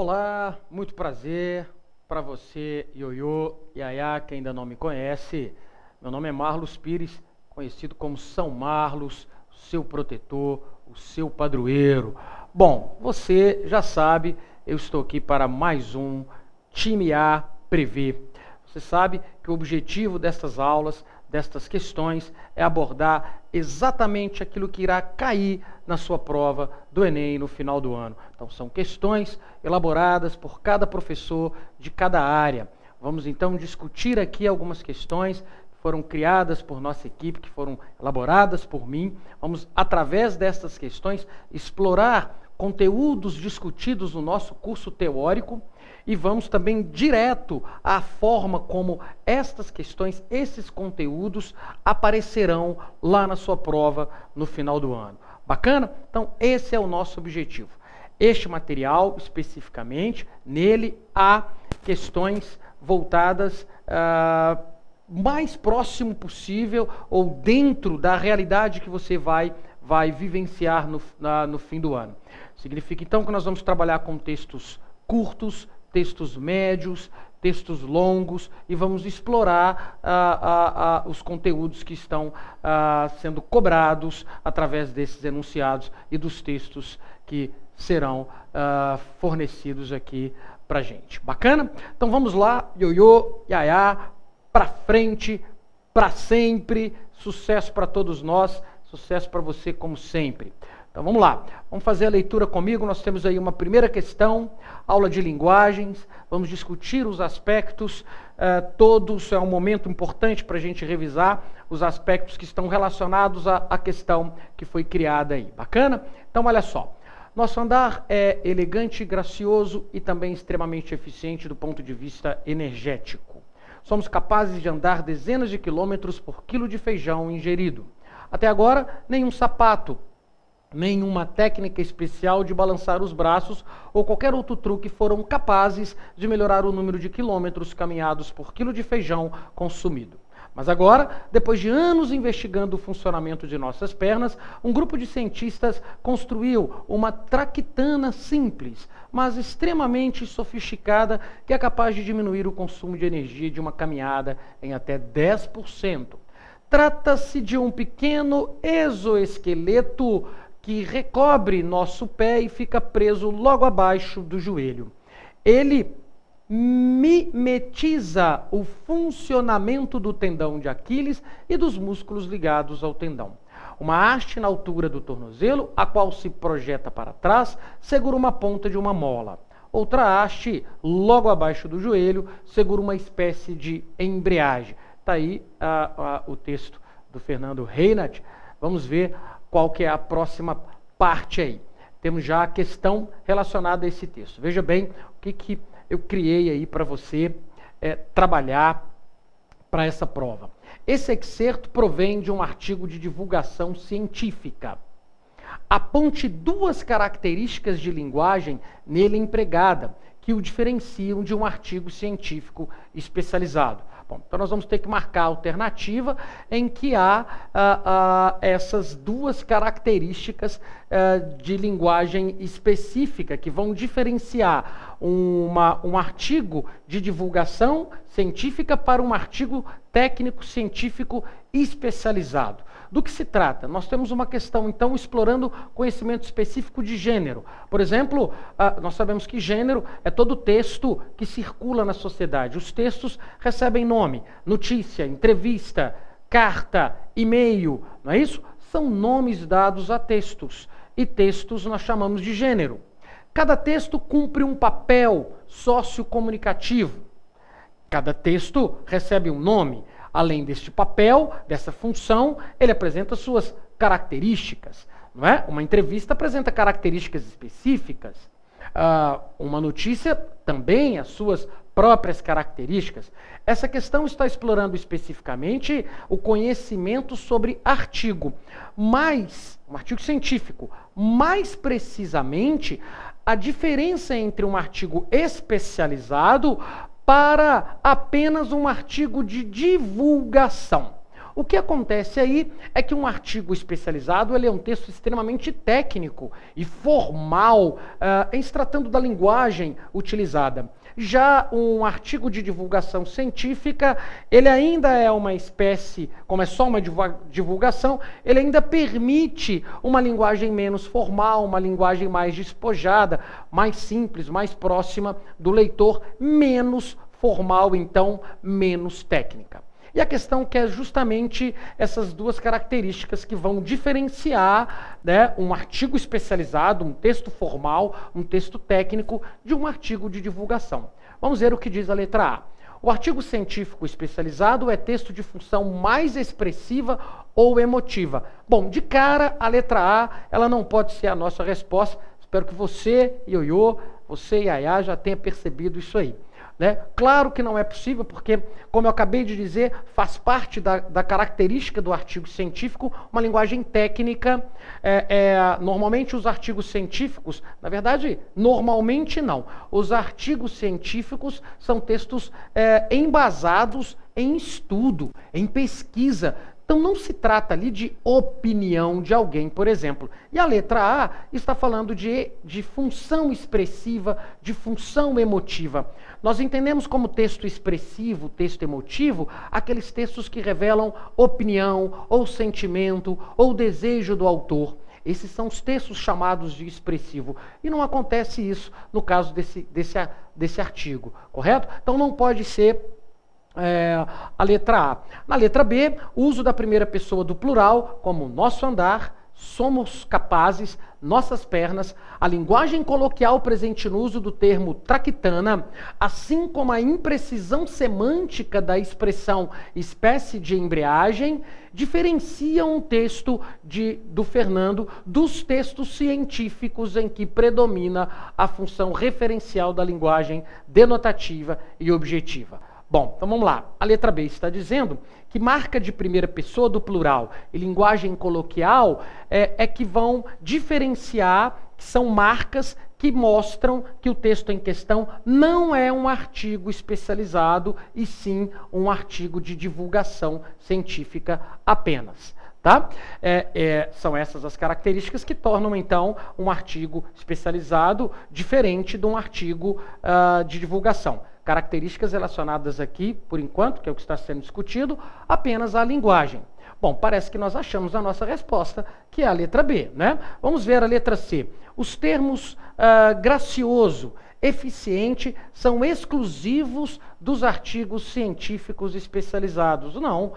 Olá, muito prazer para você, Ioiô, Yayá, que ainda não me conhece. Meu nome é Marlos Pires, conhecido como São Marlos, seu protetor, o seu padroeiro. Bom, você já sabe, eu estou aqui para mais um Time A Prevê. Você sabe que o objetivo destas aulas, destas questões, é abordar exatamente aquilo que irá cair na sua prova do Enem no final do ano. Então, são questões elaboradas por cada professor de cada área. Vamos então discutir aqui algumas questões que foram criadas por nossa equipe, que foram elaboradas por mim. Vamos, através destas questões, explorar conteúdos discutidos no nosso curso teórico e vamos também direto à forma como estas questões, esses conteúdos aparecerão lá na sua prova no final do ano. Bacana? Então, esse é o nosso objetivo. Este material, especificamente, nele há questões voltadas mais próximo possível ou dentro da realidade que você vai vivenciar no fim do ano. Significa, então, que nós vamos trabalhar com textos curtos, textos médios, textos longos e vamos explorar os conteúdos que estão sendo cobrados através desses enunciados e dos textos que serão fornecidos aqui pra gente. Bacana? Então vamos lá, Ioiô, Yayá, pra frente, pra sempre, sucesso para todos nós, sucesso para você como sempre. Então vamos lá, vamos fazer a leitura comigo. Nós temos aí uma primeira questão, aula de linguagens, vamos discutir os aspectos todos, é um momento importante para a gente revisar os aspectos que estão relacionados à questão que foi criada aí, bacana? Então olha só, nosso andar é elegante, gracioso e também extremamente eficiente do ponto de vista energético. Somos capazes de andar dezenas de quilômetros por quilo de feijão ingerido. Até agora, nenhum sapato, nenhuma técnica especial de balançar os braços ou qualquer outro truque foram capazes de melhorar o número de quilômetros caminhados por quilo de feijão consumido. Mas agora, depois de anos investigando o funcionamento de nossas pernas, um grupo de cientistas construiu uma traquitana simples, mas extremamente sofisticada, que é capaz de diminuir o consumo de energia de uma caminhada em até 10%. Trata-se de um pequeno exoesqueleto que recobre nosso pé e fica preso logo abaixo do joelho. Ele mimetiza o funcionamento do tendão de Aquiles e dos músculos ligados ao tendão. Uma haste na altura do tornozelo, a qual se projeta para trás, segura uma ponta de uma mola. Outra haste, logo abaixo do joelho, segura uma espécie de embreagem. Está aí o texto do Fernando Reinhardt. Vamos ver qual que é a próxima parte aí. Temos já a questão relacionada a esse texto. Veja bem o que eu criei aí para você trabalhar para essa prova. Esse excerto provém de um artigo de divulgação científica. Aponte duas características de linguagem nele empregada, que o diferenciam de um artigo científico especializado. Bom, então nós vamos ter que marcar a alternativa em que há essas duas características de linguagem específica que vão diferenciar um artigo de divulgação científica para um artigo técnico científico especializado. Do que se trata? Nós temos uma questão, então, explorando conhecimento específico de gênero. Por exemplo, nós sabemos que gênero é todo texto que circula na sociedade. Os textos recebem nome, notícia, entrevista, carta, e-mail, não é isso? São nomes dados a textos. E textos nós chamamos de gênero. Cada texto cumpre um papel sociocomunicativo. Cada texto recebe um nome. Além deste papel, dessa função, ele apresenta suas características. Não é? Uma entrevista apresenta características específicas. Uma notícia também as suas próprias características. Essa questão está explorando especificamente o conhecimento sobre artigo, mas um artigo científico, mais precisamente a diferença entre um artigo especializado para apenas um artigo de divulgação. O que acontece aí é que um artigo especializado ele é um texto extremamente técnico e formal, em se tratando da linguagem utilizada. Já um artigo de divulgação científica, ele ainda é uma espécie, como é só uma divulgação, ele ainda permite uma linguagem menos formal, uma linguagem mais despojada, mais simples, mais próxima do leitor, menos formal, então menos técnica. E a questão que é justamente essas duas características que vão diferenciar, né, um artigo especializado, um texto formal, um texto técnico, de um artigo de divulgação. Vamos ver o que diz a letra A. O artigo científico especializado é texto de função mais expressiva ou emotiva. Bom, de cara, a letra A, ela não pode ser a nossa resposta. Espero que você, Ioiô, você, Yayá, já tenha percebido isso aí. Né? Claro que não é possível, porque, como eu acabei de dizer, faz parte da característica do artigo científico uma linguagem técnica. Normalmente os artigos científicos, na verdade, normalmente não. Os artigos científicos são textos embasados em estudo, em pesquisa. Então não se trata ali de opinião de alguém, por exemplo. E a letra A está falando de função expressiva, de função emotiva. Nós entendemos como texto expressivo, texto emotivo, aqueles textos que revelam opinião, ou sentimento, ou desejo do autor. Esses são os textos chamados de expressivo. E não acontece isso no caso desse artigo, correto? Então não pode ser a letra A. Na letra B, o uso da primeira pessoa do plural, como nosso andar, somos capazes, nossas pernas, a linguagem coloquial presente no uso do termo traquitana, assim como a imprecisão semântica da expressão espécie de embreagem, diferenciam o texto do Fernando dos textos científicos em que predomina a função referencial da linguagem denotativa e objetiva. Bom, então vamos lá. A letra B está dizendo que marca de primeira pessoa do plural e linguagem coloquial que vão diferenciar, que são marcas que mostram que o texto em questão não é um artigo especializado, e sim um artigo de divulgação científica apenas. Tá? São essas as características que tornam, então, um artigo especializado diferente de um artigo de divulgação. Características relacionadas aqui, por enquanto, que é o que está sendo discutido, apenas à linguagem. Bom, parece que nós achamos a nossa resposta, que é a letra B, né? Vamos ver a letra C. Os termos gracioso, eficiente, são exclusivos dos artigos científicos especializados. Não.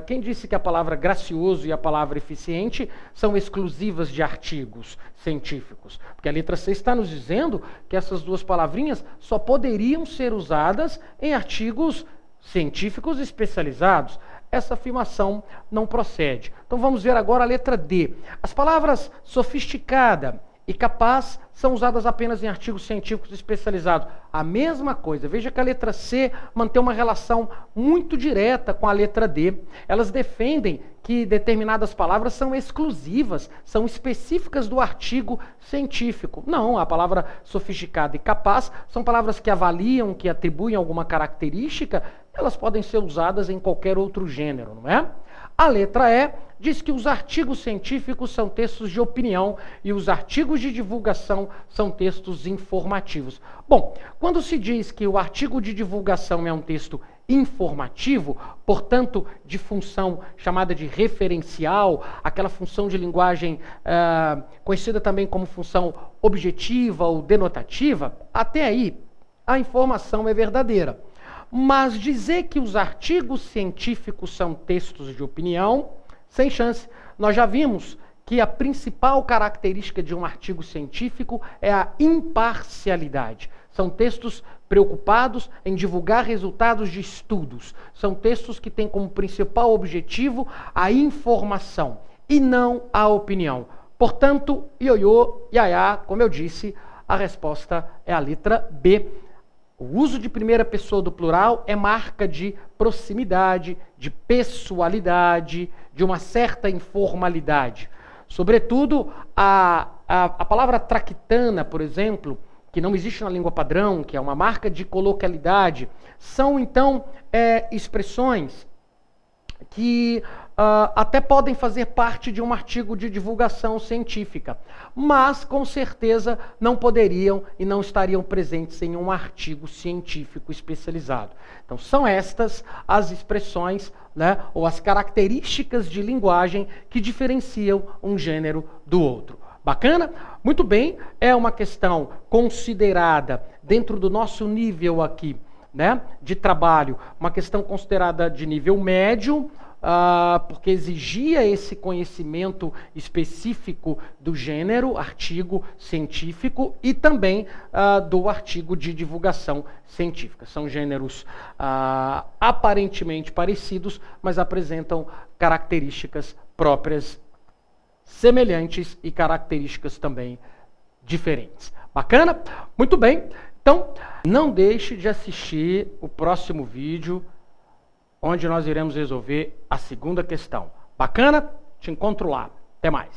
Quem disse que a palavra gracioso e a palavra eficiente são exclusivas de artigos científicos? Porque a letra C está nos dizendo que essas duas palavrinhas só poderiam ser usadas em artigos científicos especializados. Essa afirmação não procede. Então vamos ver agora a letra D. As palavras sofisticada e capaz são usadas apenas em artigos científicos especializados. A mesma coisa. Veja que a letra C mantém uma relação muito direta com a letra D. Elas defendem que determinadas palavras são exclusivas, são específicas do artigo científico. Não, a palavra sofisticada e capaz são palavras que avaliam, que atribuem alguma característica, elas podem ser usadas em qualquer outro gênero, não é? A letra E diz que os artigos científicos são textos de opinião e os artigos de divulgação são textos informativos. Bom, quando se diz que o artigo de divulgação é um texto informativo, portanto, de função chamada de referencial, aquela função de linguagem conhecida também como função objetiva ou denotativa, até aí a informação é verdadeira. Mas dizer que os artigos científicos são textos de opinião, sem chance. Nós já vimos que a principal característica de um artigo científico é a imparcialidade. São textos preocupados em divulgar resultados de estudos. São textos que têm como principal objetivo a informação e não a opinião. Portanto, ioiô, iaiá, como eu disse, a resposta é a letra B. O uso de primeira pessoa do plural é marca de proximidade, de pessoalidade, de uma certa informalidade. Sobretudo, a palavra traquitana, por exemplo, que não existe na língua padrão, que é uma marca de coloquialidade, são, então, expressões que até podem fazer parte de um artigo de divulgação científica, mas com certeza não poderiam e não estariam presentes em um artigo científico especializado. Então são estas as expressões, né, ou as características de linguagem que diferenciam um gênero do outro. Bacana? Muito bem, é uma questão considerada dentro do nosso nível aqui, né, de trabalho, uma questão considerada de nível médio, porque exigia esse conhecimento específico do gênero, artigo científico e também do artigo de divulgação científica. São gêneros aparentemente parecidos, mas apresentam características próprias, semelhantes e características também diferentes. Bacana? Muito bem. Então, não deixe de assistir o próximo vídeo, onde nós iremos resolver a segunda questão. Bacana? Te encontro lá. Até mais.